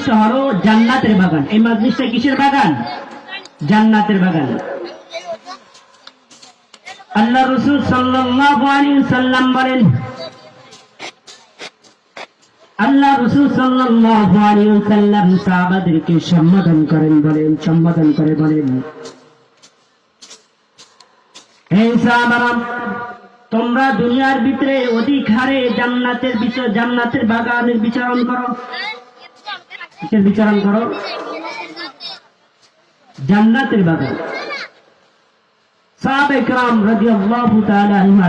মজলিসটা হলো জান্নাতের বাগান। এই মজলিসটা কিসের বাগান? জান্নাতের বাগান। আল্লাহ রাসূল সাল্লাল্লাহু আলাইহি ওয়াসাল্লাম বলেন, আল্লাহ রাসূল সাল্লাল্লাহু আলাইহি ওয়াসাল্লাম সাহাবাদেরকে সম্বোধন করে বলেন, হে সাহাবারা, তোমরা দুনিয়ার ভিতরে অধিক হারে জান্নাতের বাগানের বিচরণ করো। জান্নাতের বাগান। সাহাবায়ে কেরাম রাদিয়াল্লাহু তাআলা আনহুম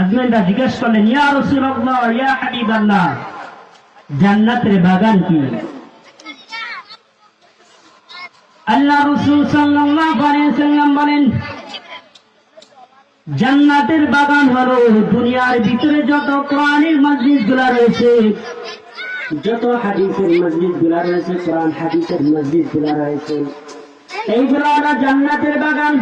আজমাইনরা জিজ্ঞেস করলেন, ইয়া রাসূলুল্লাহ, ইয়া হাবিবাল্লাহ, জান্নাতের বাগান কি? আল্লাহ রাসূল সাল্লাল্লাহু আলাইহি ওয়াসাল্লাম বলেন, জান্নাতের বাগান হলো দুনিয়ার ভিতরে যত কোরআনের মজলিসগুলো রয়েছে, যত হাদিসের মজলিসগুলো রয়েছে, কোরআন হাদিসের মজলিসগুলো রয়েছে, এইগুলো হলো জান্নাতের বাগান।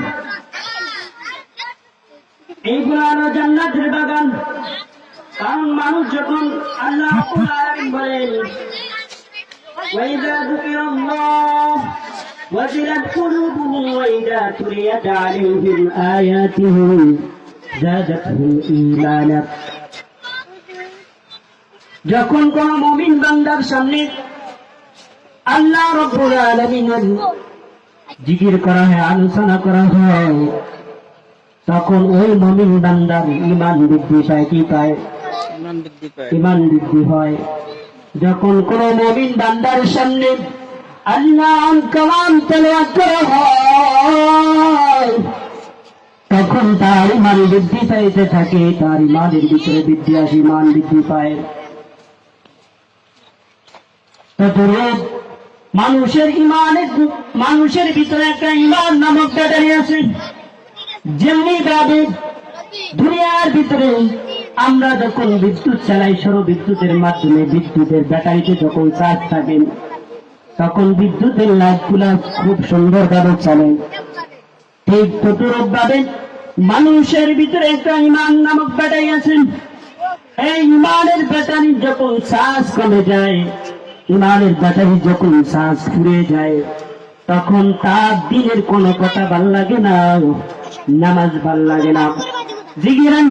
কারণ মানুষ যখন আল্লাহ রাব্বুল আলামিন বলেন, ওয়াইদা যুকিরাল্লাহ ওয়াজিলাত কুলুবুহুম ওয়াইদা তুলিয়াত আলাইহিম আয়াতুহু যাদাতহুম ঈমানা। যখন কোন মুমিন বান্দার সামনে আল্লাহ রাব্বুল আলামিনের জিকির করা হয়, আলোচনা করা হয়, তখন ওই মুমিন বান্দার ঈমান বৃদ্ধি পায়। কি পায়? ঈমান বৃদ্ধি হয়। যখন কোন মুমিন বান্দার সামনে আল্লাহর কালাম তেলাওয়াত করা হয়, তখন তার ঈমান বৃদ্ধি পাইতে থাকে, তার ঈমানের ভিতরে বৃদ্ধি আসে, ঈমান বৃদ্ধি পায়। তদ্রূপ মানুষের ভিতরে একটা ঈমান নামক ব্যাটারি আছে। যেমনি ভাবে দুনিয়ার ভিতরে আমরা যখন বিদ্যুৎ চালাই, সৌর বিদ্যুতের মাধ্যমে বিদ্যুতের ব্যাটারিতে যখন চার্জ থাকে, তখন বিদ্যুতের লাইটগুলা খুব সুন্দরভাবে চলে। ঠিক তদ্রূপ ভাবে মানুষের ভিতরে একটা ঈমান নামক ব্যাটারি আছে। এই ঈমানের ব্যাটারি যখন চার্জ কমে যায়, ঈমানের ব্যাটারি যখন চার্জ ফুরিয়ে যায়, তখন তার দিনের কোনো কথা ভাল লাগে না, নামাজ ভাল লাগে না, জিকির